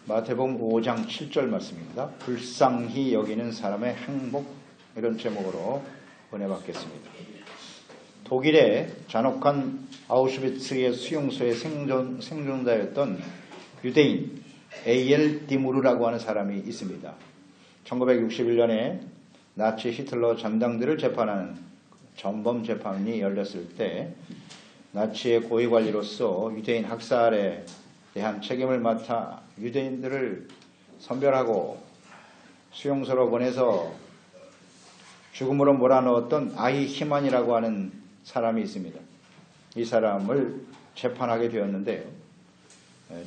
마태복음 5장 7절 말씀입니다. 불쌍히 여기는 사람의 행복, 이런 제목으로 은혜 받겠습니다. 독일의 잔혹한 아우슈비츠의 수용소의 생존자였던 유대인 A.L. 디무르라고 하는 사람이 있습니다. 1961년에 나치 히틀러 전당들을 재판하는 전범 재판이 열렸을 때 나치의 고위관리로서 유대인 학살에 대한 책임을 맡아 유대인들을 선별하고 수용소로 보내서 죽음으로 몰아넣었던 아이 히만이라고 하는 사람이 있습니다. 이 사람을 재판하게 되었는데요.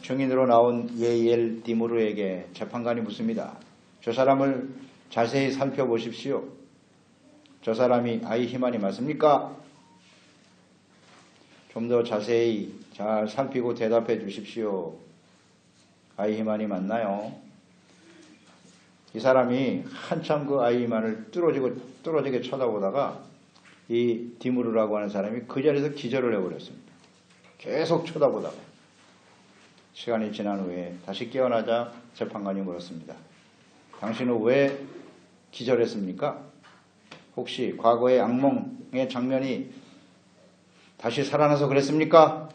증인으로 나온 A.L. 디무르에게 재판관이 묻습니다. 저 사람을 자세히 살펴보십시오. 저 사람이 아이 히만이 맞습니까? 좀 더 자세히 잘 살피고 대답해 주십시오. 아이 히만이 맞나요? 이 사람이 한참 그 아이 히만을 뚫어지게 쳐다보다가 이 디무르라고 하는 사람이 그 자리에서 기절을 해버렸습니다. 계속 쳐다보다가 시간이 지난 후에 다시 깨어나자 재판관이 물었습니다. 당신은 왜 기절했습니까? 혹시 과거의 악몽의 장면이 다시 살아나서 그랬습니까?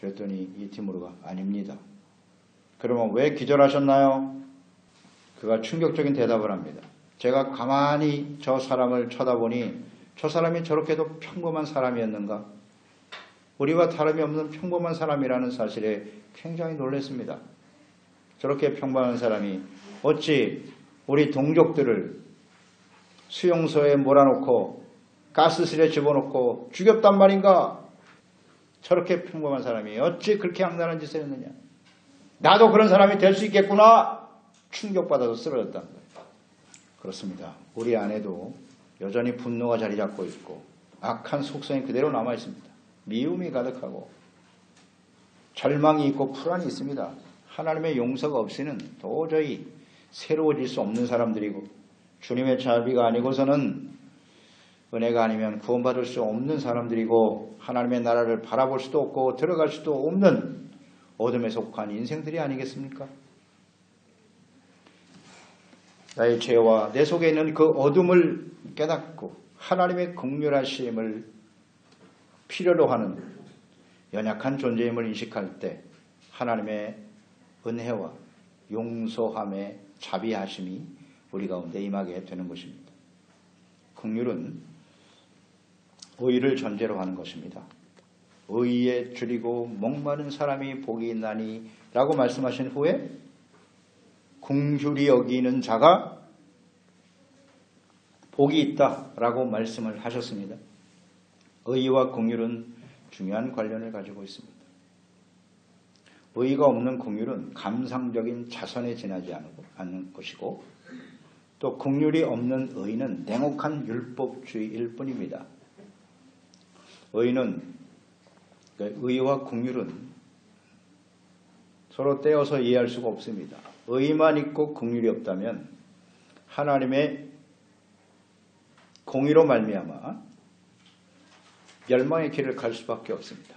그랬더니 이 디무르가 아닙니다. 그러면 왜 기절하셨나요? 그가 충격적인 대답을 합니다. 제가 가만히 저 사람을 쳐다보니 저 사람이 저렇게도 평범한 사람이었는가? 우리와 다름이 없는 평범한 사람이라는 사실에 굉장히 놀랐습니다. 저렇게 평범한 사람이 어찌 우리 동족들을 수용소에 몰아놓고 가스실에 집어넣고 죽였단 말인가? 저렇게 평범한 사람이 어찌 그렇게 악랄한 짓을 했느냐? 나도 그런 사람이 될 수 있겠구나! 충격받아서 쓰러졌다는 거예요. 그렇습니다. 우리 안에도 여전히 분노가 자리 잡고 있고 악한 속성이 그대로 남아 있습니다. 미움이 가득하고 절망이 있고 불안이 있습니다. 하나님의 용서가 없이는 도저히 새로워질 수 없는 사람들이고 주님의 자비가 아니고서는 은혜가 아니면 구원받을 수 없는 사람들이고 하나님의 나라를 바라볼 수도 없고 들어갈 수도 없는 어둠에 속한 인생들이 아니겠습니까? 나의 죄와 내 속에 있는 그 어둠을 깨닫고 하나님의 긍휼하심을 필요로 하는 연약한 존재임을 인식할 때 하나님의 은혜와 용서함의 자비하심이 우리 가운데 임하게 되는 것입니다. 긍휼은 의를 전제로 하는 것입니다. 의에 줄이고 목마른 사람이 복이 있나니 라고 말씀하신 후에 긍휼히 여기는 자가 복이 있다 라고 말씀을 하셨습니다. 의와 긍휼은 중요한 관련을 가지고 있습니다. 의가 없는 긍휼은 감상적인 자선에 지나지 않는 것이고 또 긍휼이 없는 의는 냉혹한 율법주의일 뿐입니다. 의와 긍휼은 서로 떼어서 이해할 수가 없습니다. 의만 있고 긍휼이 없다면 하나님의 공의로 말미암아 멸망의 길을 갈 수밖에 없습니다.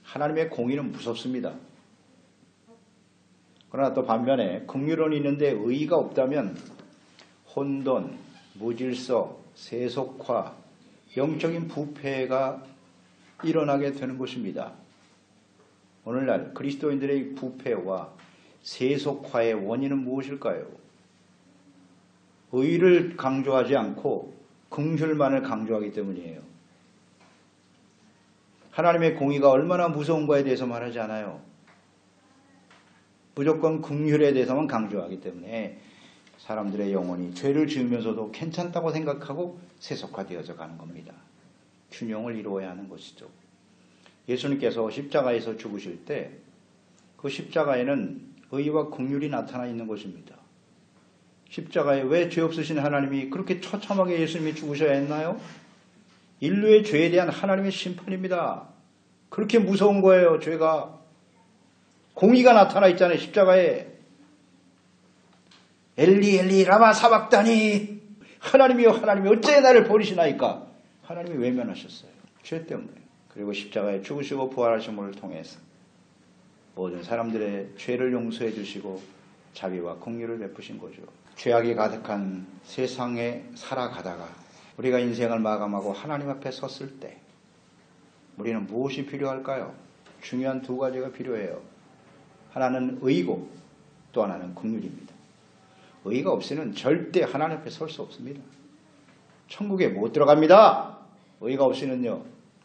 하나님의 공의는 무섭습니다. 그러나 또 반면에 긍휼은 있는데 의가 없다면 혼돈, 무질서, 세속화, 영적인 부패가 일어나게 되는 것입니다. 오늘날 그리스도인들의 부패와 세속화의 원인은 무엇일까요? 의를 강조하지 않고 긍휼만을 강조하기 때문이에요. 하나님의 공의가 얼마나 무서운가에 대해서 말하지 않아요. 무조건 긍휼에 대해서만 강조하기 때문에 사람들의 영혼이 죄를 지으면서도 괜찮다고 생각하고 세속화되어져 가는 겁니다. 균형을 이루어야 하는 것이죠. 예수님께서 십자가에서 죽으실 때 그 십자가에는 의와 긍휼이 나타나 있는 것입니다. 십자가에 왜 죄 없으신 하나님이 그렇게 처참하게 예수님이 죽으셔야 했나요? 인류의 죄에 대한 하나님의 심판입니다. 그렇게 무서운 거예요. 죄가. 공의가 나타나 있잖아요. 십자가에. 엘리 엘리 라마 사박다니 하나님이여 하나님이 어째 나를 버리시나이까. 하나님이 외면하셨어요. 죄 때문에. 그리고 십자가에 죽으시고 부활하심을 통해서 모든 사람들의 죄를 용서해 주시고 자비와 긍휼을 베푸신 거죠. 죄악이 가득한 세상에 살아가다가 우리가 인생을 마감하고 하나님 앞에 섰을 때 우리는 무엇이 필요할까요? 중요한 두 가지가 필요해요. 하나는 의고 또 하나는 긍휼입니다. 의가 없이는 절대 하나님 앞에 설 수 없습니다. 천국에 못 들어갑니다. 의가 없이는요.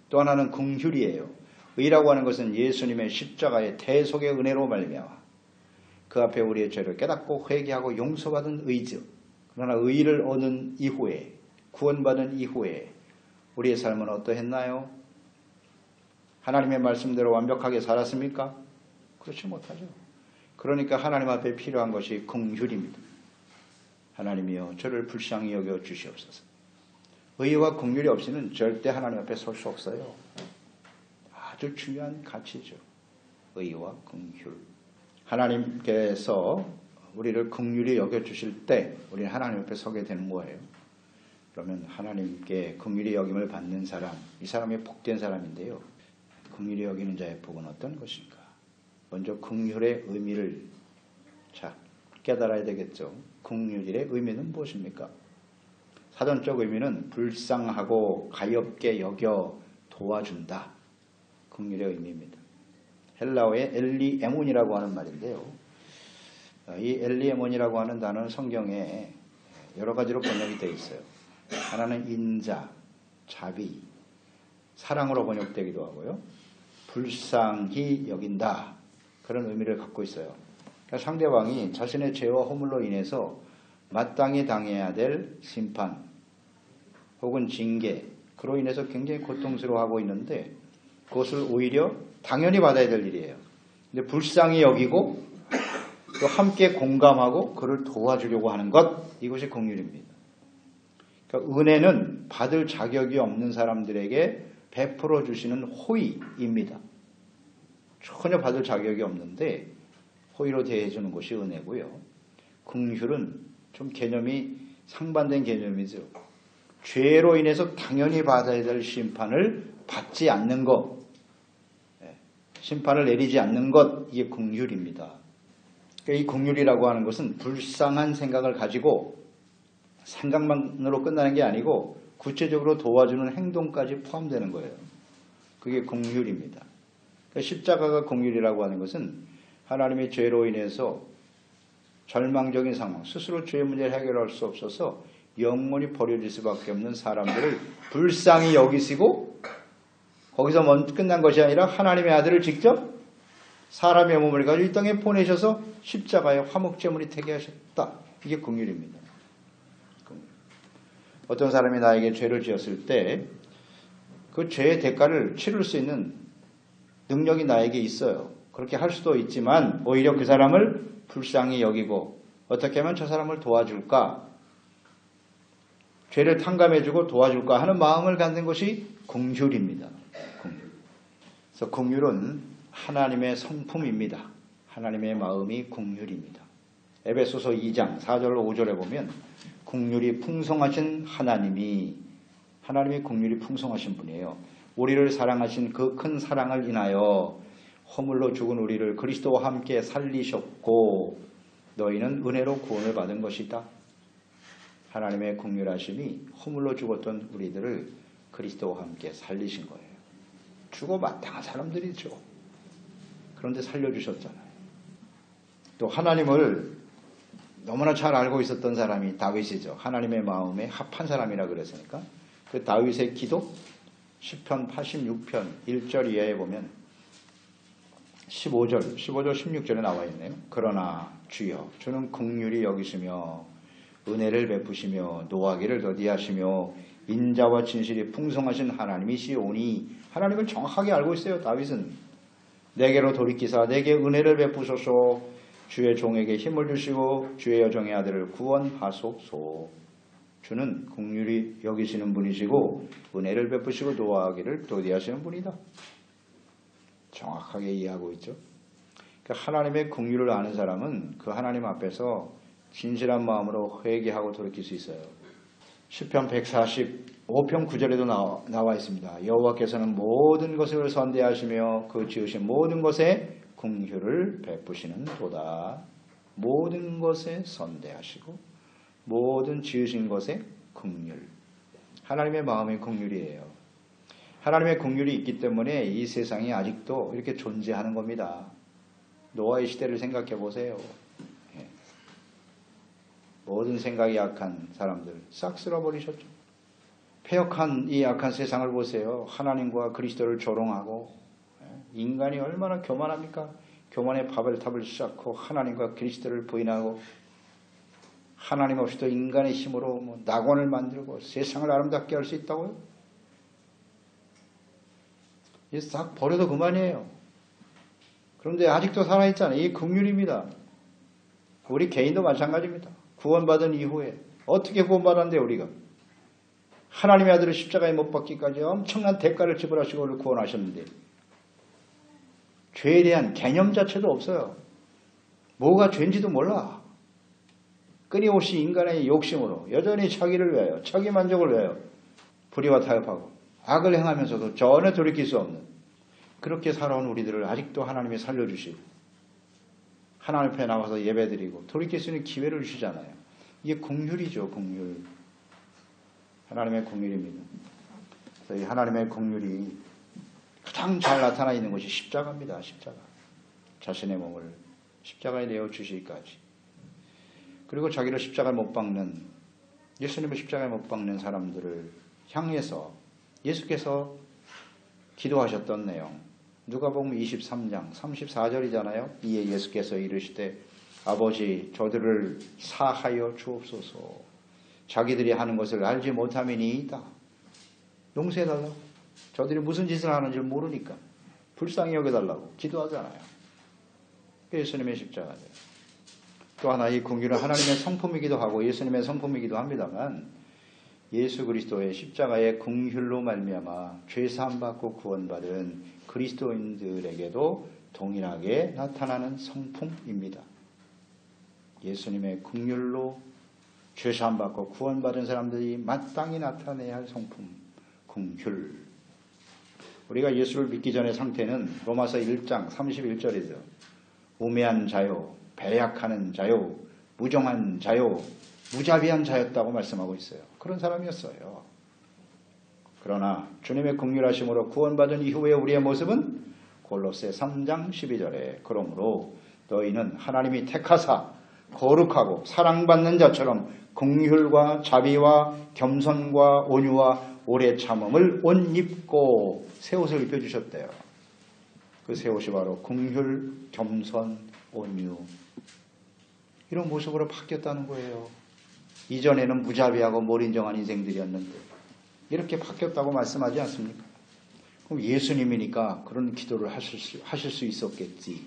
또 하나는 긍휼이에요. 의라고 하는 것은 예수님의 십자가의 대속의 은혜로 말미암아 그 앞에 우리의 죄를 깨닫고 회개하고 용서받은 의죠. 그러나 의를 얻은 이후에 구원받은 이후에 우리의 삶은 어떠했나요? 하나님의 말씀대로 완벽하게 살았습니까? 그렇지 못하죠. 그러니까 하나님 앞에 필요한 것이 긍휼입니다. 하나님이여 저를 불쌍히 여겨 주시옵소서. 의와 긍휼이 없이는 절대 하나님 앞에 설 수 없어요. 아주 중요한 가치죠. 의와 긍휼. 하나님께서 우리를 긍휼히 여겨주실 때 우리는 하나님 앞에 서게 되는 거예요. 그러면 하나님께 긍휼히 여김을 받는 사람, 이 사람이 복된 사람인데요. 긍휼히 여기는 자의 복은 어떤 것인가? 먼저 긍휼의 의미를 깨달아야 되겠죠. 긍휼의 의미는 무엇입니까? 사전적 의미는 불쌍하고 가엾게 여겨 도와준다. 긍휼의 의미입니다. 헬라어의 엘리에몬이라고 하는 말인데요. 이 엘리에몬이라고 하는 단어는 성경에 여러 가지로 번역이 되어 있어요. 하나는 인자, 자비, 사랑으로 번역되기도 하고요. 불쌍히 여긴다. 그런 의미를 갖고 있어요. 그러니까 상대방이 자신의 죄와 허물로 인해서 마땅히 당해야 될 심판 혹은 징계, 그로 인해서 굉장히 고통스러워하고 있는데 그것을 오히려 당연히 받아야 될 일이에요. 근데 불쌍히 여기고 또 함께 공감하고 그를 도와주려고 하는 것, 이것이 긍휼입니다. 그러니까 은혜는 받을 자격이 없는 사람들에게 베풀어 주시는 호의입니다. 전혀 받을 자격이 없는데 호의로 대해주는 것이 은혜고요. 긍휼은 좀 개념이 상반된 개념이죠. 죄로 인해서 당연히 받아야 될 심판을 받지 않는 것, 심판을 내리지 않는 것, 이게 긍휼입니다. 그러니까 이 긍휼이라고 하는 것은 불쌍한 생각을 가지고 생각만으로 끝나는 게 아니고 구체적으로 도와주는 행동까지 포함되는 거예요. 그게 긍휼입니다. 그러니까 십자가가 긍휼이라고 하는 것은 하나님의 죄로 인해서 절망적인 상황, 스스로 죄의 문제를 해결할 수 없어서 영원히 버려질 수밖에 없는 사람들을 불쌍히 여기시고 거기서 끝난 것이 아니라 하나님의 아들을 직접 사람의 몸을 가지고 이 땅에 보내셔서 십자가에 화목제물이 되게 하셨다. 이게 긍휼입니다. 어떤 사람이 나에게 죄를 지었을 때 그 죄의 대가를 치를 수 있는 능력이 나에게 있어요. 그렇게 할 수도 있지만 오히려 그 사람을 불쌍히 여기고 어떻게 하면 저 사람을 도와줄까? 죄를 탕감해주고 도와줄까 하는 마음을 갖는 것이 긍휼입니다. 그래서 긍휼은 하나님의 성품입니다. 하나님의 마음이 긍휼입니다. 에베소서 2장 4절로 5절에 보면 긍휼이 풍성하신 하나님이 긍휼이 풍성하신 분이에요. 우리를 사랑하신 그 큰 사랑을 인하여 허물로 죽은 우리를 그리스도와 함께 살리셨고 너희는 은혜로 구원을 받은 것이다. 하나님의 긍휼하심이 허물로 죽었던 우리들을 그리스도와 함께 살리신 거예요. 죽어 마땅한 사람들이죠. 그런데 살려주셨잖아요. 또 하나님을 너무나 잘 알고 있었던 사람이 다윗이죠. 하나님의 마음에 합한 사람이라 그랬으니까. 그 다윗의 기도 시편 86편 1절 이하에 보면 15절 16절에 나와 있네요. 그러나 주여 주는 긍휼히 여기시며 은혜를 베푸시며 노하기를 더디하시며 인자와 진실이 풍성하신 하나님이시오니 하나님을 정확하게 알고 있어요. 다윗은 내게로 돌이키사 내게 은혜를 베푸소서 주의 종에게 힘을 주시고 주의 여종의 아들을 구원하소서. 주는 긍휼히 여기시는 분이시고 은혜를 베푸시고 노하기를 더디하시는 분이다. 정확하게 이해하고 있죠. 그러니까 하나님의 긍휼을 아는 사람은 그 하나님 앞에서 진실한 마음으로 회개하고 돌이킬 수 있어요. 시편 145편 9절에도 나와 있습니다. 여호와께서는 모든 것을 선대하시며 그 지으신 모든 것에 긍휼을 베푸시는 도다. 모든 것에 선대하시고 모든 지으신 것에 긍휼. 하나님의 마음이 긍휼이에요. 하나님의 긍휼이 있기 때문에 이 세상이 아직도 이렇게 존재하는 겁니다. 노아의 시대를 생각해 보세요. 모든 생각이 약한 사람들 싹 쓸어버리셨죠. 폐역한 이 약한 세상을 보세요. 하나님과 그리스도를 조롱하고 인간이 얼마나 교만합니까? 교만의 바벨탑을 쌓고 하나님과 그리스도를 부인하고 하나님 없이도 인간의 힘으로 낙원을 만들고 세상을 아름답게 할 수 있다고요? 이게 싹 버려도 그만이에요. 그런데 아직도 살아있잖아요. 이게 긍휼입니다. 우리 개인도 마찬가지입니다. 구원받은 이후에 어떻게 구원받았는데 우리가 하나님의 아들을 십자가에 못 박기까지 엄청난 대가를 지불하시고 우리를 구원하셨는데 죄에 대한 개념 자체도 없어요. 뭐가 죄인지도 몰라. 끊임없이 인간의 욕심으로 여전히 자기를 위하여 자기 만족을 위하여 불의와 타협하고 악을 행하면서도 전혀 돌이킬 수 없는 그렇게 살아온 우리들을 아직도 하나님이 살려주시고 하나님 앞에 나와서 예배드리고 돌이킬 수 있는 기회를 주시잖아요. 이게 긍휼이죠. 긍휼. 하나님의 긍휼입니다. 그래서 이 하나님의 긍휼이 가장 잘 나타나 있는 것이 십자가입니다. 십자가. 자신의 몸을 십자가에 내어주시기까지. 그리고 자기를 십자가에 못 박는 예수님을 십자가에 못 박는 사람들을 향해서 예수께서 기도하셨던 내용 누가복음 23장 34절이잖아요. 이에 예수께서 이르시되 아버지 저들을 사하여 주옵소서. 자기들이 하는 것을 알지 못함이니이다. 용서해달라고. 저들이 무슨 짓을 하는지 모르니까 불쌍히 여겨달라고 기도하잖아요. 예수님의 십자가죠. 또 하나 이 긍휼은 하나님의 성품이기도 하고 예수님의 성품이기도 합니다만 예수 그리스도의 십자가의 긍휼로 말미암아 죄사함 받고 구원받은 그리스도인들에게도 동일하게 나타나는 성품입니다. 예수님의 긍휼로 죄사함 받고 구원받은 사람들이 마땅히 나타내야 할 성품, 긍휼. 우리가 예수를 믿기 전의 상태는 로마서 1장 31절이죠. 우매한 자요, 배약하는 자요, 무정한 자요, 무자비한 자였다고 말씀하고 있어요. 그런 사람이었어요. 그러나 주님의 긍휼하심으로 구원받은 이후에 우리의 모습은 골로새 3장 12절에 그러므로 너희는 하나님이 택하사 거룩하고 사랑받는 자처럼 긍휼과 자비와 겸손과 온유와 오래 참음을 옷 입고 새 옷을 입혀주셨대요. 그 새 옷이 바로 긍휼, 겸손, 온유 이런 모습으로 바뀌었다는 거예요. 이전에는 무자비하고 몰인정한 인생들이었는데 이렇게 바뀌었다고 말씀하지 않습니까? 그럼 예수님이니까 그런 기도를 하실 수 있었겠지.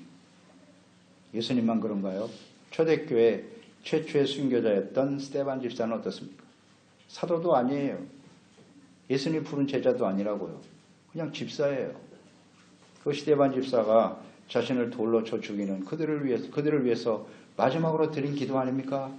예수님만 그런가요? 초대교회 최초의 순교자였던 스데반 집사는 어떻습니까? 사도도 아니에요. 예수님 부른 제자도 아니라고요. 그냥 집사예요. 그 스데반 집사가 자신을 돌로 쳐 죽이는 그들을 위해서 마지막으로 드린 기도 아닙니까?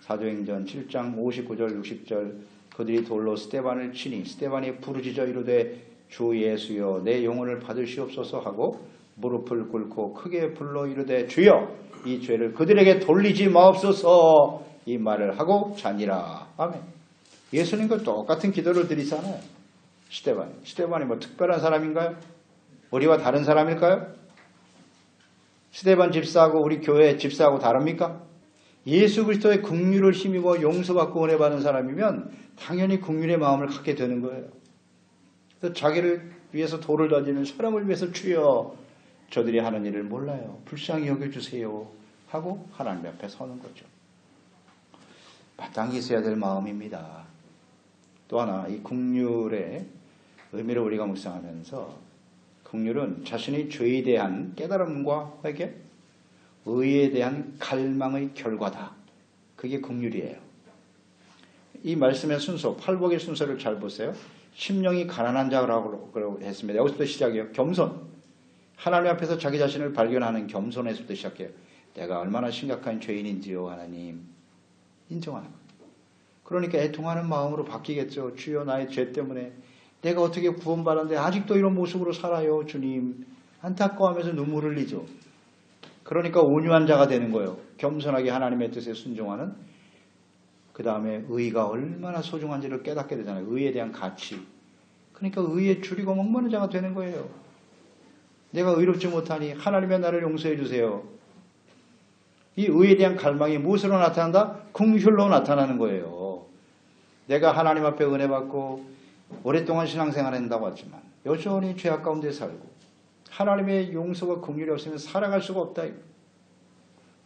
사도행전 7장 59절 60절 그들이 돌로 스데반을 치니 스데반이 부르짖어 이르되 주 예수여 내 영혼을 받으시옵소서 하고 무릎을 꿇고 크게 불러 이르되 주여 이 죄를 그들에게 돌리지 마옵소서 이 말을 하고 자니라. 아멘. 예수님과 똑같은 기도를 드리잖아요. 스데반이 뭐 특별한 사람인가요? 우리와 다른 사람일까요? 스데반 집사하고 우리 교회 집사하고 다릅니까? 예수 그리스도의 긍휼을 힘입어 용서받고 은혜 받은 사람이면 당연히 긍휼의 마음을 갖게 되는 거예요. 그래서 자기를 위해서 돌을 던지는 사람을 위해서 주여 저들이 하는 일을 몰라요. 불쌍히 여겨주세요 하고 하나님 앞에 서는 거죠. 마땅히 있어야 될 마음입니다. 또 하나 이 긍휼의 의미를 우리가 묵상하면서 긍휼은 자신의 죄에 대한 깨달음과 회개, 의에 대한 갈망의 결과다. 그게 긍휼이에요. 이 말씀의 순서, 팔복의 순서를 잘 보세요. 심령이 가난한 자라고 했습니다. 여기서부터 시작이에요. 겸손. 하나님 앞에서 자기 자신을 발견하는 겸손에서부터 시작해요. 내가 얼마나 심각한 죄인인지요 하나님 인정하는 거예요. 그러니까 애통하는 마음으로 바뀌겠죠. 주여 나의 죄 때문에 내가 어떻게 구원받았는데 아직도 이런 모습으로 살아요 주님. 안타까워하면서 눈물을 흘리죠. 그러니까 온유한 자가 되는 거예요. 겸손하게 하나님의 뜻에 순종하는. 그 다음에 의가 얼마나 소중한지를 깨닫게 되잖아요. 의에 대한 가치. 그러니까 의에 줄이고 목마른 자가 되는 거예요. 내가 의롭지 못하니 하나님의 나를 용서해 주세요. 이 의에 대한 갈망이 무엇으로 나타난다? 긍휼로 나타나는 거예요. 내가 하나님 앞에 은혜 받고 오랫동안 신앙생활을 한다고 했지만 여전히 죄악 가운데 살고 하나님의 용서와 긍휼이 없으면 살아갈 수가 없다.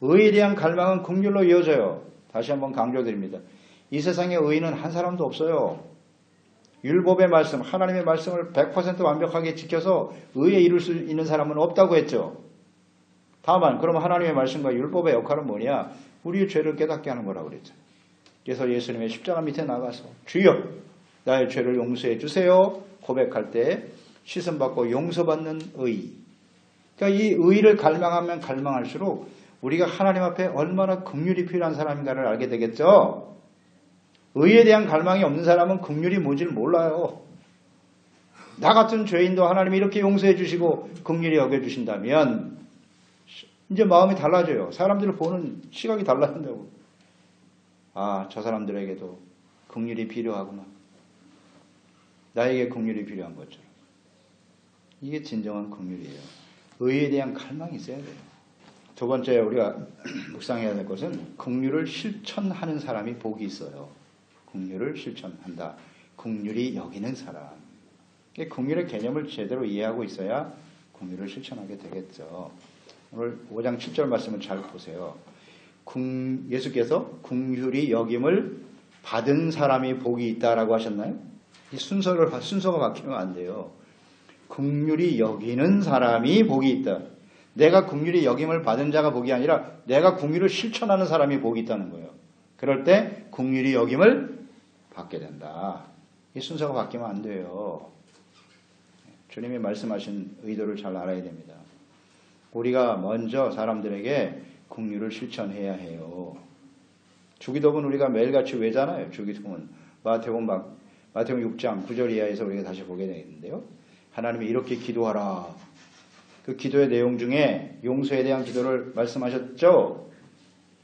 의에 대한 갈망은 긍휼로 이어져요. 다시 한번 강조드립니다. 이 세상에 의인은 한 사람도 없어요. 율법의 말씀, 하나님의 말씀을 100% 완벽하게 지켜서 의에 이룰 수 있는 사람은 없다고 했죠. 다만 그럼 하나님의 말씀과 율법의 역할은 뭐냐? 우리의 죄를 깨닫게 하는 거라고 그랬잖아요. 그래서 예수님의 십자가 밑에 나가서 주여 나의 죄를 용서해 주세요 고백할 때 씻음받고 용서받는 의. 그러니까 이 의를 갈망하면 갈망할수록 우리가 하나님 앞에 얼마나 긍휼이 필요한 사람인가를 알게 되겠죠. 의에 대한 갈망이 없는 사람은 긍휼이 뭔지를 몰라요. 나 같은 죄인도 하나님이 이렇게 용서해 주시고 긍휼히 여겨주신다면 이제 마음이 달라져요. 사람들을 보는 시각이 달라진다고. 아, 저 사람들에게도 긍휼이 필요하구나. 나에게 긍휼이 필요한 것처럼. 이게 진정한 긍휼이에요. 의에 대한 갈망이 있어야 돼요. 두 번째 우리가 묵상해야 될 것은 긍휼을 실천하는 사람이 복이 있어요. 긍휼을 실천한다. 긍휼히 여기는 사람. 긍휼의 개념을 제대로 이해하고 있어야 긍휼을 실천하게 되겠죠. 오늘 5장 7절 말씀을 잘 보세요. 예수께서 긍휼히 여김을 받은 사람이 복이 있다라고 하셨나요? 이 순서가 바뀌면 안 돼요. 긍휼히 여기는 사람이 복이 있다. 내가 긍휼히 여김을 받은 자가 복이 아니라 내가 긍휼을 실천하는 사람이 복이 있다는 거예요. 그럴 때 긍휼히 여김을 받게 된다. 이 순서가 바뀌면 안 돼요. 주님이 말씀하신 의도를 잘 알아야 됩니다. 우리가 먼저 사람들에게 긍휼을 실천해야 해요. 주기도문 우리가 매일같이 외잖아요. 주기도문 마태복음 6장 9절 이하에서 우리가 다시 보게 되는데요. 하나님이 이렇게 기도하라. 그 기도의 내용 중에 용서에 대한 기도를 말씀하셨죠.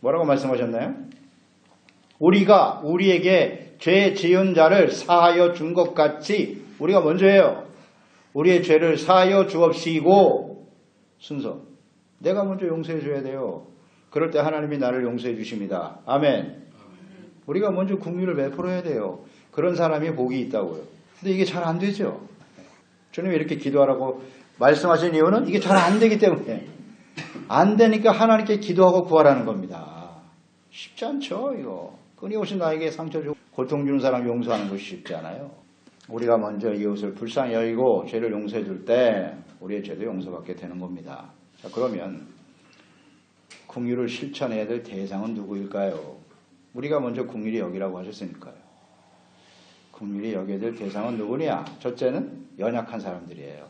뭐라고 말씀하셨나요? 우리가 우리에게 죄 지은 자를 사하여 준 것 같이 우리가 먼저 해요. 우리의 죄를 사하여 주옵시고 순서. 내가 먼저 용서해 줘야 돼요. 그럴 때 하나님이 나를 용서해 주십니다. 아멘. 우리가 먼저 긍휼을 베풀어야 돼요. 그런 사람이 복이 있다고요. 근데 이게 잘 안 되죠. 주님이 이렇게 기도하라고 말씀하신 이유는 이게 잘 안 되기 때문에. 안 되니까 하나님께 기도하고 구하라는 겁니다. 쉽지 않죠, 이거. 끊임없이 나에게 상처 주고 고통 주는 사람 용서하는 것이 쉽지 않아요. 우리가 먼저 이웃을 불쌍히 여기고 죄를 용서해 줄 때 우리의 죄도 용서받게 되는 겁니다. 자, 그러면 긍휼을 실천해야 될 대상은 누구일까요? 우리가 먼저 긍휼히 여기라고 하셨으니까요. 긍휼히 여겨야 될 대상은 누구냐? 첫째는 연약한 사람들이에요.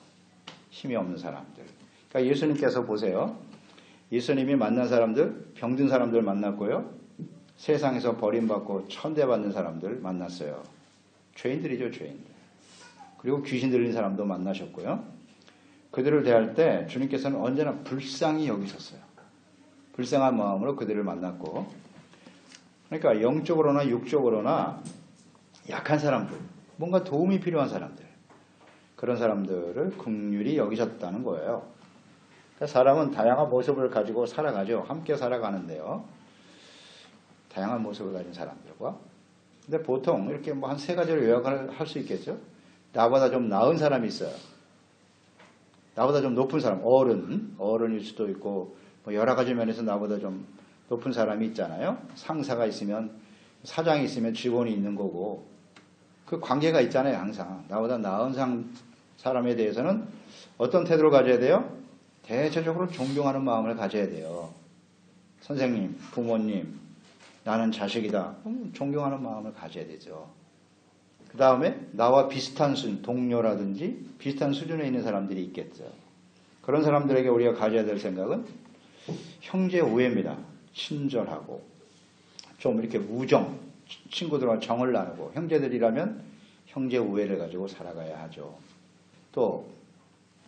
힘이 없는 사람들. 그러니까 예수님께서 보세요. 예수님이 만난 사람들, 병든 사람들 만났고요. 세상에서 버림받고 천대받는 사람들 만났어요. 죄인들이죠, 죄인들. 그리고 귀신 들린 사람도 만나셨고요. 그들을 대할 때 주님께서는 언제나 불쌍히 여기셨어요. 불쌍한 마음으로 그들을 만났고, 그러니까 영적으로나 육적으로나 약한 사람들, 뭔가 도움이 필요한 사람들, 그런 사람들을 긍휼히 여기셨다는 거예요. 그러니까 사람은 다양한 모습을 가지고 살아가죠. 함께 살아가는데요. 다양한 모습을 가진 사람들과. 근데 보통 이렇게 뭐 한 세 가지로 요약을 할 수 있겠죠. 나보다 좀 나은 사람이 있어요. 나보다 좀 높은 사람, 어른일 수도 있고, 뭐 여러 가지 면에서 나보다 좀 높은 사람이 있잖아요. 상사가 있으면, 사장이 있으면 직원이 있는 거고, 그 관계가 있잖아요, 항상. 나보다 나은 사람에 대해서는 어떤 태도를 가져야 돼요? 대체적으로 존경하는 마음을 가져야 돼요. 선생님, 부모님, 나는 자식이다. 존경하는 마음을 가져야 되죠. 그 다음에 나와 비슷한 동료라든지 비슷한 수준에 있는 사람들이 있겠죠. 그런 사람들에게 우리가 가져야 될 생각은 형제 우애입니다. 친절하고 좀 이렇게 우정, 친구들과 정을 나누고 형제들이라면 형제 우애를 가지고 살아가야 하죠. 또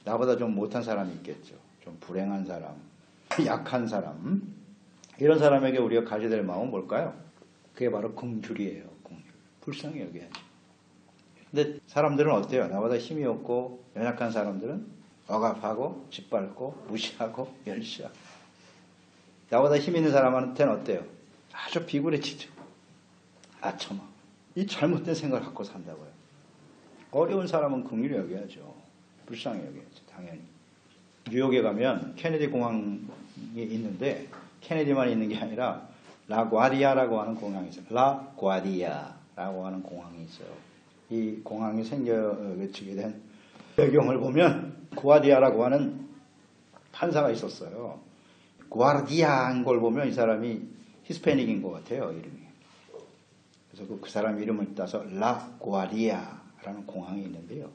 나보다 좀 못한 사람이 있겠죠. 좀 불행한 사람, 약한 사람, 이런 사람에게 우리가 가져야 될 마음은 뭘까요? 그게 바로 긍휼이에요. 긍휼. 불쌍히 여겨야죠. 근데 사람들은 어때요? 나보다 힘이 없고 연약한 사람들은 억압하고 짓밟고 무시하고 멸시하고. 나보다 힘 있는 사람한테는 어때요? 아주 비굴해지죠. 아첨아. 이 잘못된 생각을 갖고 산다고요. 어려운 사람은 긍휼히 여겨야죠. 불쌍히 여겨야죠. 당연히. 뉴욕에 가면 케네디 공항이 있는데 케네디만 있는 게 아니라 라과디아라고 하는 공항이 있어요. 라과디아라고 하는 공항이 있어요. 이 공항이 생겨지게 된 배경을 보면 구아디아라고 하는 판사가 있었어요. 구아디아인 걸 보면 이 사람이 히스패닉인 것 같아요. 이름이. 그래서 그 사람 이름을 따서 라과디아라는 공항이 있는데요.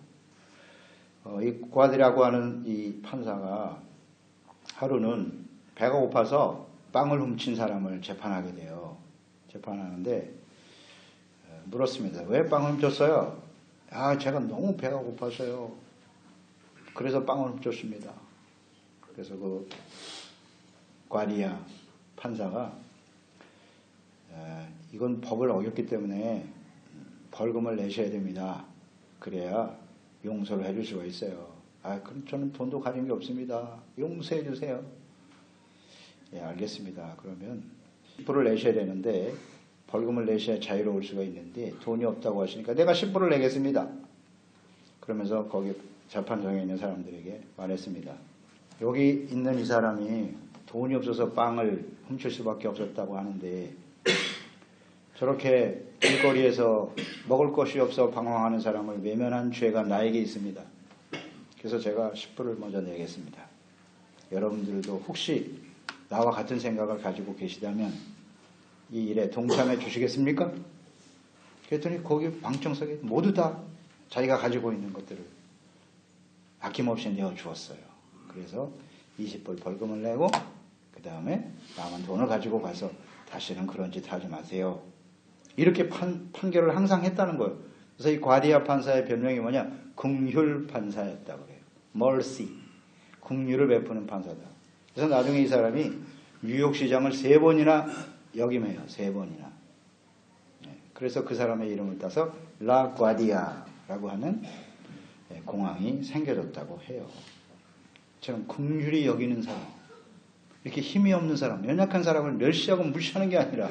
이 구아디아라고 하는 이 판사가 하루는 배가 고파서 빵을 훔친 사람을 재판하게 돼요. 재판하는데 물었습니다. 왜 빵을 훔쳤어요? 제가 너무 배가 고파서요. 그래서 빵을 훔쳤습니다. 그래서 그 과리아 판사가 이건 법을 어겼기 때문에 벌금을 내셔야 됩니다. 그래야 용서를 해줄 수가 있어요. 그럼 저는 돈도 가진 게 없습니다. 용서해 주세요. 예, 알겠습니다. 그러면 10%를 내셔야 되는데 벌금을 내셔야 자유로울 수가 있는데 돈이 없다고 하시니까 내가 10%를 내겠습니다. 그러면서 거기 재판장에 있는 사람들에게 말했습니다. 여기 있는 이 사람이 돈이 없어서 빵을 훔칠 수밖에 없었다고 하는데 저렇게 길거리에서 먹을 것이 없어 방황하는 사람을 외면한 죄가 나에게 있습니다. 그래서 제가 10%를 먼저 내겠습니다. 여러분들도 혹시 나와 같은 생각을 가지고 계시다면 이 일에 동참해 주시겠습니까? 그랬더니 거기 방청석에 모두 다 자기가 가지고 있는 것들을 아낌없이 내어 주었어요. 그래서 20불 벌금을 내고 그 다음에 남은 돈을 가지고 가서 다시는 그런 짓 하지 마세요. 이렇게 판결을 항상 했다는 거예요. 그래서 이 과디아 판사의 별명이 뭐냐? 긍휼 판사였다고 그래요. mercy. 긍휼을 베푸는 판사다. 그래서 나중에 이 사람이 뉴욕시장을 3번이나 역임해요. 3번이나. 그래서 그 사람의 이름을 따서 라과디아라고 하는 공항이 생겨졌다고 해요. 저는 긍휼히 여기는 사람, 이렇게 힘이 없는 사람, 연약한 사람을 멸시하고 무시하는 게 아니라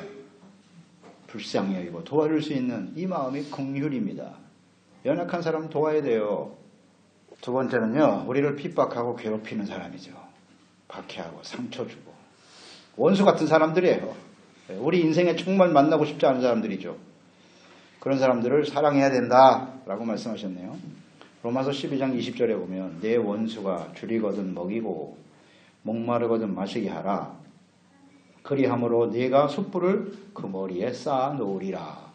불쌍히 여기고 도와줄 수 있는 이 마음이 긍휼입니다. 연약한 사람은 도와야 돼요. 두 번째는요, 우리를 핍박하고 괴롭히는 사람이죠. 박해하고 상처 주고 원수 같은 사람들이에요. 우리 인생에 정말 만나고 싶지 않은 사람들이죠. 그런 사람들을 사랑해야 된다라고 말씀하셨네요. 로마서 12장 20절에 보면 내 원수가 줄이거든 먹이고 목마르거든 마시게 하라. 그리함으로 네가 숯불을 그 머리에 쌓아 놓으리라.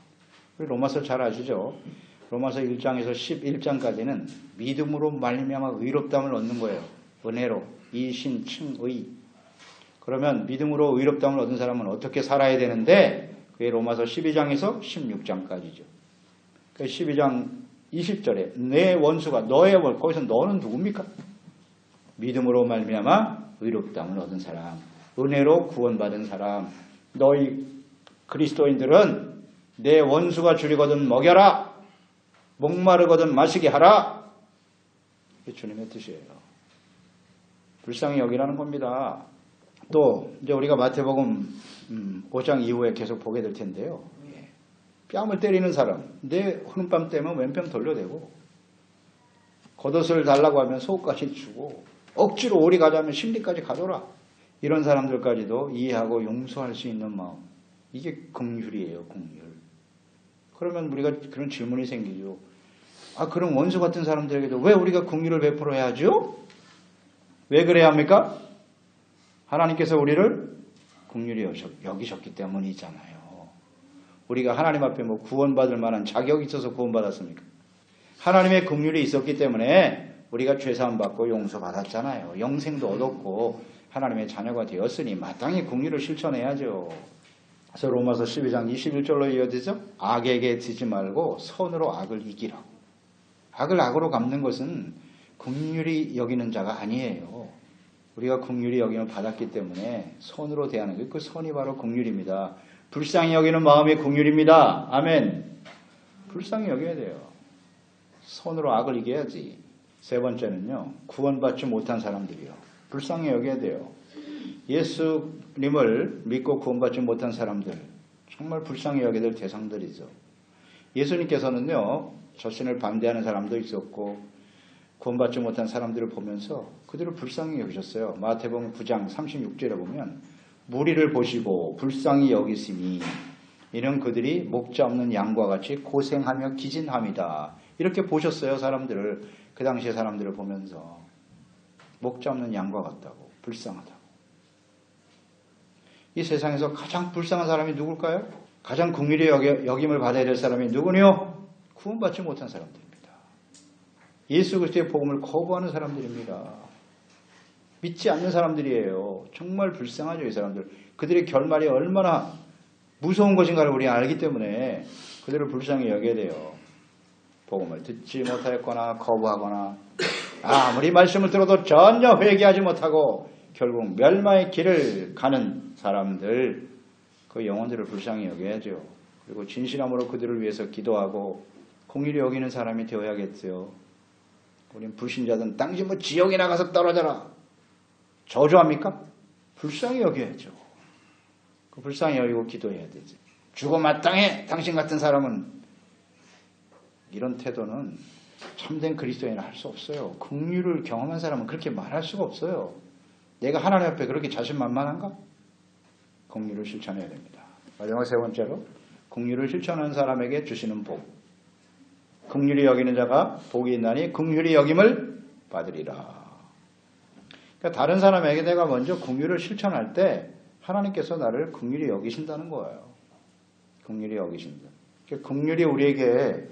로마서 잘 아시죠? 로마서 1장에서 11장까지는 믿음으로 말미암아 의롭다함을 얻는 거예요. 은혜로 이신칭의. 그러면 믿음으로 의롭다함을 얻은 사람은 어떻게 살아야 되는데 그게 로마서 12장에서 16장까지죠. 그 12장 20절에 내 원수가 너의 원, 거기서 너는 누굽니까? 믿음으로 말미암아 의롭다함을 얻은 사람, 은혜로 구원받은 사람. 너희 그리스도인들은 내 원수가 줄이거든 먹여라, 목마르거든 마시게 하라. 이게 주님의 뜻이에요. 불쌍히 여기라는 겁니다. 또 이제 우리가 마태복음 5장 이후에 계속 보게 될 텐데요. 뺨을 때리는 사람, 내 흐름뺨 때문에 왼편 돌려대고 겉옷을 달라고 하면 속까지 주고 억지로 오리 가자면 심리까지 가둬라. 이런 사람들까지도 이해하고 용서할 수 있는 마음, 이게 긍휼이에요. 긍휼. 그러면 우리가 그런 질문이 생기죠. 그럼 원수 같은 사람들에게도 왜 우리가 긍휼을 베풀어야 하죠? 왜 그래야 합니까? 하나님께서 우리를 긍휼히 여기셨기 때문이잖아요. 우리가 하나님 앞에 뭐 구원받을 만한 자격이 있어서 구원받았습니까? 하나님의 긍휼이 있었기 때문에 우리가 죄사함 받고 용서받았잖아요. 영생도 얻었고 하나님의 자녀가 되었으니 마땅히 긍휼을 실천해야죠. 그래서 로마서 12장 21절로 이어지죠. 악에게 지지 말고 선으로 악을 이기라고. 악을 악으로 갚는 것은 긍휼히 여기는 자가 아니에요. 우리가 긍휼히 여김을 받았기 때문에 선으로 대하는 게 그 선이 바로 긍휼입니다. 불쌍히 여기는 마음이 긍휼입니다. 아멘. 불쌍히 여겨야 돼요. 선으로 악을 이겨야지. 세 번째는요. 구원받지 못한 사람들이요. 불쌍히 여겨야 돼요. 예수님을 믿고 구원받지 못한 사람들, 정말 불쌍히 여겨야 될 대상들이죠. 예수님께서는요. 자신을 반대하는 사람도 있었고 구원받지 못한 사람들을 보면서 그들을 불쌍히 여기셨어요. 마태복음 9장 36절에 보면 무리를 보시고 불쌍히 여기시니 이는 그들이 목자 없는 양과 같이 고생하며 기진함이다. 이렇게 보셨어요. 사람들을. 그 당시의 사람들을 보면서 목자 없는 양과 같다고, 불쌍하다고. 이 세상에서 가장 불쌍한 사람이 누굴까요? 가장 긍휼히 여김을 받아야 될 사람이 누구냐? 구원받지 못한 사람들입니다. 예수 그리스도의 복음을 거부하는 사람들입니다. 믿지 않는 사람들이에요. 정말 불쌍하죠, 이 사람들. 그들의 결말이 얼마나 무서운 것인가를 우리가 알기 때문에 그들을 불쌍히 여겨야 돼요. 복음을 듣지 못하였거나 거부하거나 아무리 말씀을 들어도 전혀 회개하지 못하고 결국 멸망의 길을 가는 사람들, 그 영혼들을 불쌍히 여겨야죠. 그리고 진실함으로 그들을 위해서 기도하고 긍휼히 여기는 사람이 되어야겠어요. 우린 불신자들은 당신 뭐 지옥에 나가서 떨어져라. 저주합니까? 불쌍히 여겨야죠. 그 불쌍히 여기고 기도해야 되지. 죽어 마땅해. 당신 같은 사람은. 이런 태도는 참된 그리스도인은 할 수 없어요. 긍휼을 경험한 사람은 그렇게 말할 수가 없어요. 내가 하나님 앞에 그렇게 자신만만한가? 긍휼을 실천해야 됩니다. 마지막 세 번째로 긍휼을 실천하는 사람에게 주시는 복. 긍휼히 여기는 자가 복이 있나니 긍휼히 여김을 받으리라. 그러니까 다른 사람에게 내가 먼저 긍휼을 실천할 때 하나님께서 나를 긍휼히 여기신다는 거예요. 긍휼히 여기신다. 그러니까 긍휼히 우리에게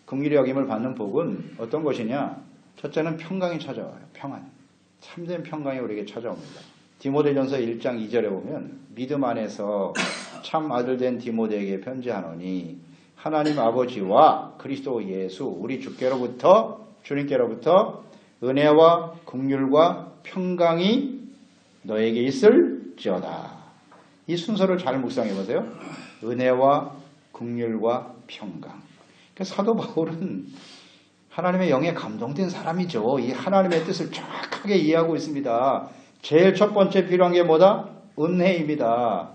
긍휼히 여김을 받는 복은 어떤 것이냐? 첫째는 평강이 찾아와요. 평안. 참된 평강이 우리에게 찾아옵니다. 디모데전서 1장 2절에 보면 믿음 안에서 참 아들 된 디모데에게 편지하노니 하나님 아버지와 그리스도 예수 우리 주님께로부터 은혜와 긍휼과 평강이 너에게 있을지어다. 이 순서를 잘 묵상해 보세요. 은혜와 긍휼과 평강. 그러니까 사도 바울은 하나님의 영에 감동된 사람이죠. 이 하나님의 뜻을 정확하게 이해하고 있습니다. 제일 첫 번째 필요한 게 뭐다? 은혜입니다.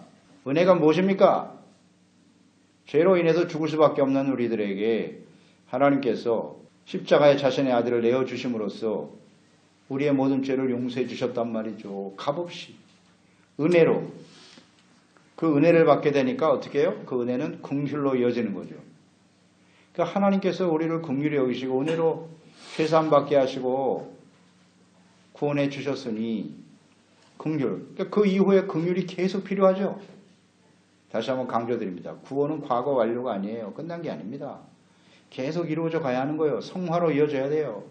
은혜가 무엇입니까? 죄로 인해서 죽을 수밖에 없는 우리들에게 하나님께서 십자가에 자신의 아들을 내어주심으로써 우리의 모든 죄를 용서해 주셨단 말이죠. 값없이. 은혜로. 그 은혜를 받게 되니까 어떻게 해요? 그 은혜는 긍휼로 이어지는 거죠. 그러니까 하나님께서 우리를 긍휼히 여기시고 은혜로 죄사함 받게 하시고 구원해 주셨으니 긍휼. 그러니까 그 이후에 긍휼이 계속 필요하죠. 다시 한번 강조드립니다. 구원은 과거 완료가 아니에요. 끝난 게 아닙니다. 계속 이루어져 가야 하는 거예요. 성화로 이어져야 돼요.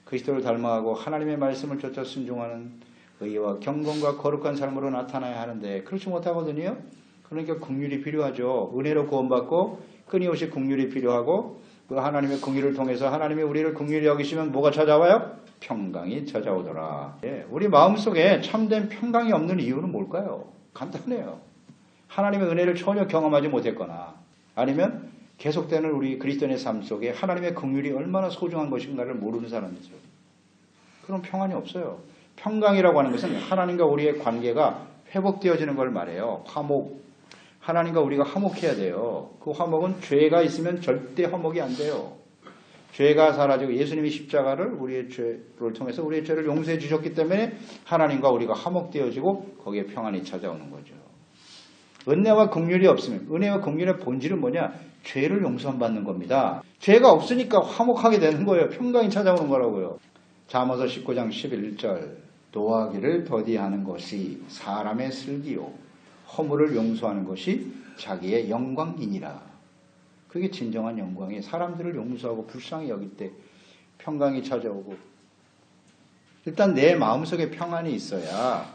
그리스도를 닮아가고 하나님의 말씀을 쫓아 순종하는 의와 경건과 거룩한 삶으로 나타나야 하는데 그렇지 못하거든요. 그러니까 긍휼이 필요하죠. 은혜로 구원받고 끊임없이 긍휼이 필요하고 그 하나님의 긍휼을 통해서 하나님이 우리를 긍휼히 여기시면 뭐가 찾아와요? 평강이 찾아오더라. 예, 우리 마음속에 참된 평강이 없는 이유는 뭘까요? 간단해요. 하나님의 은혜를 전혀 경험하지 못했거나 아니면 계속되는 우리 그리스도인의 삶 속에 하나님의 긍휼이 얼마나 소중한 것인가를 모르는 사람이죠. 그런 평안이 없어요. 평강이라고 하는 것은 하나님과 우리의 관계가 회복되어지는 걸 말해요. 화목. 하나님과 우리가 화목해야 돼요. 그 화목은 죄가 있으면 절대 화목이 안 돼요. 죄가 사라지고 예수님이 십자가를 우리의 죄를 통해서 우리의 죄를 용서해 주셨기 때문에 하나님과 우리가 화목되어지고 거기에 평안이 찾아오는 거죠. 은혜와 긍휼이 없으면 은혜와 긍휼의 본질은 뭐냐? 죄를 용서 받는 겁니다. 죄가 없으니까 화목하게 되는 거예요. 평강이 찾아오는 거라고요. 잠언서 19장 11절 노하기를 더디하는 것이 사람의 슬기요 허물을 용서하는 것이 자기의 영광이니라. 그게 진정한 영광이에요. 사람들을 용서하고 불쌍히 여길 때 평강이 찾아오고 일단 내 마음속에 평안이 있어야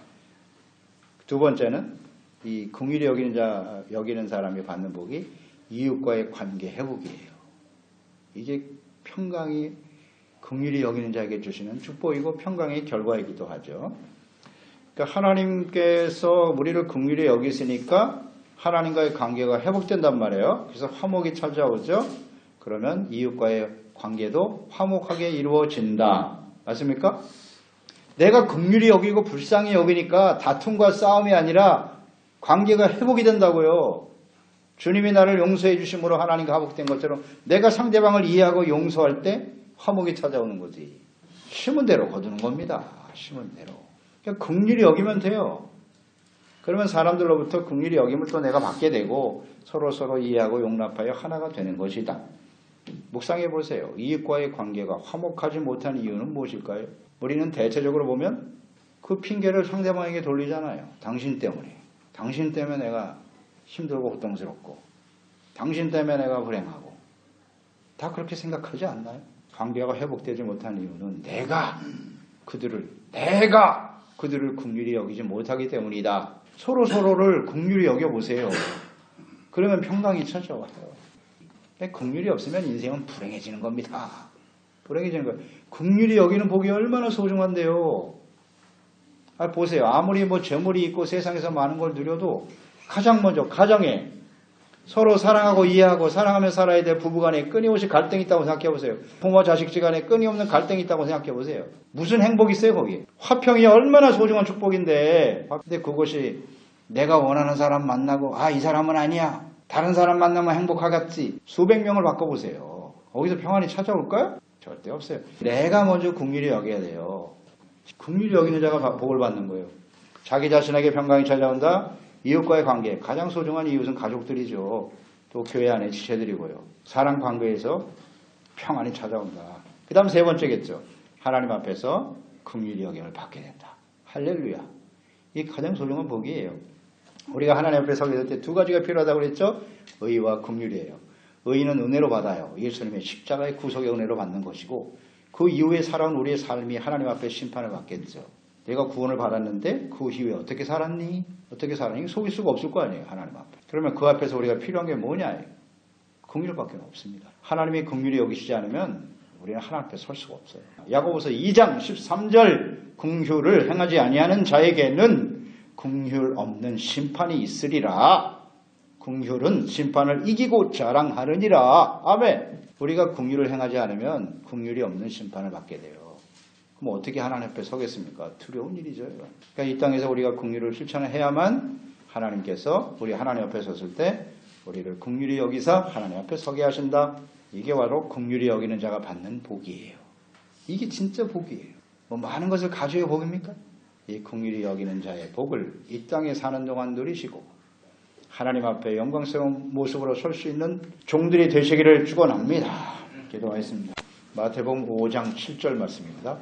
두 번째는 이 긍휼히 여기는 사람이 받는 복이 이웃과의 관계 회복이에요. 이게 평강이 긍휼히 여기는 자에게 주시는 축복이고 평강의 결과이기도 하죠. 그러니까 하나님께서 우리를 긍휼히 여기시니까 하나님과의 관계가 회복된단 말이에요. 그래서 화목이 찾아오죠. 그러면 이웃과의 관계도 화목하게 이루어진다. 맞습니까? 내가 긍휼히 여기고 불쌍히 여기니까 다툼과 싸움이 아니라 관계가 회복이 된다고요. 주님이 나를 용서해 주심으로 하나님과 화목된 것처럼 내가 상대방을 이해하고 용서할 때 화목이 찾아오는 거지. 심은 대로 거두는 겁니다. 심은 대로. 그냥 긍휼히 여기면 돼요. 그러면 사람들로부터 긍휼히 여김을 또 내가 받게 되고 서로 이해하고 용납하여 하나가 되는 것이다. 묵상해 보세요. 이웃과의 관계가 화목하지 못한 이유는 무엇일까요? 우리는 대체적으로 보면 그 핑계를 상대방에게 돌리잖아요. 당신 때문에. 당신 때문에 내가 힘들고 고통스럽고 당신 때문에 내가 불행하고 다 그렇게 생각하지 않나요? 관계가 회복되지 못한 이유는 내가 그들을 긍휼히 여기지 못하기 때문이다. 서로를 긍휼히 여겨보세요. 그러면 평강이 찾아와요. 긍휼이 없으면 인생은 불행해지는 겁니다. 불행해지는 거예요. 긍휼히 여기는 복이 얼마나 소중한데요. 보세요. 아무리 재물이 있고 세상에서 많은 걸 누려도 가장 먼저 가정에 서로 사랑하고 이해하고 사랑하며 살아야 될 부부간에 끊임없이 갈등이 있다고 생각해보세요. 부모 자식간에 끊임없는 갈등이 있다고 생각해보세요. 무슨 행복이 있어요 거기. 화평이 얼마나 소중한 축복인데 근데 그것이 내가 원하는 사람 만나고 이 사람은 아니야. 다른 사람 만나면 행복하겠지. 수백 명을 바꿔보세요. 거기서 평안이 찾아올까요? 절대 없어요. 내가 먼저 긍휼히 여겨야 돼요. 긍휼히 여기는 자가 복을 받는 거예요. 자기 자신에게 평강이 찾아온다. 이웃과의 관계, 가장 소중한 이웃은 가족들이죠. 또 교회 안에 지체들이고요. 사랑 관계에서 평안이 찾아온다. 그 다음 세 번째겠죠. 하나님 앞에서 긍휼히 여김을 받게 된다. 할렐루야. 이 가장 소중한 복이에요. 우리가 하나님 앞에 서게 될 때 두 가지가 필요하다고 그랬죠. 의와 긍휼이에요. 의는 은혜로 받아요. 예수님의 십자가의 구속의 은혜로 받는 것이고 그 이후에 살아온 우리의 삶이 하나님 앞에 심판을 받겠죠. 내가 구원을 받았는데 그 이후에 어떻게 살았니? 속일 수가 없을 거 아니에요. 하나님 앞에. 그러면 그 앞에서 우리가 필요한 게 뭐냐? 긍휼밖에 없습니다. 하나님이 긍휼히 여기시지 않으면 우리는 하나님 앞에 설 수가 없어요. 야고보서 2장 13절 긍휼을 행하지 아니하는 자에게는 긍휼 없는 심판이 있으리라. 긍휼은 심판을 이기고 자랑하느니라. 아멘. 우리가 긍휼을 행하지 않으면 긍휼이 없는 심판을 받게 돼요. 그럼 어떻게 하나님 앞에 서겠습니까? 두려운 일이죠. 그러니까 이 땅에서 우리가 긍휼을 실천을 해야만 하나님께서 우리 하나님 앞에 섰을 때 우리를 긍휼히 여기사 하나님 앞에 서게 하신다. 이게 바로 긍휼히 여기는 자가 받는 복이에요. 이게 진짜 복이에요. 많은 것을 가져야 복입니까? 이 긍휼히 여기는 자의 복을 이 땅에 사는 동안 누리시고 하나님 앞에 영광스러운 모습으로 설 수 있는 종들이 되시기를 축원합니다. 기도하겠습니다. 마태복음 5장 7절 말씀입니다.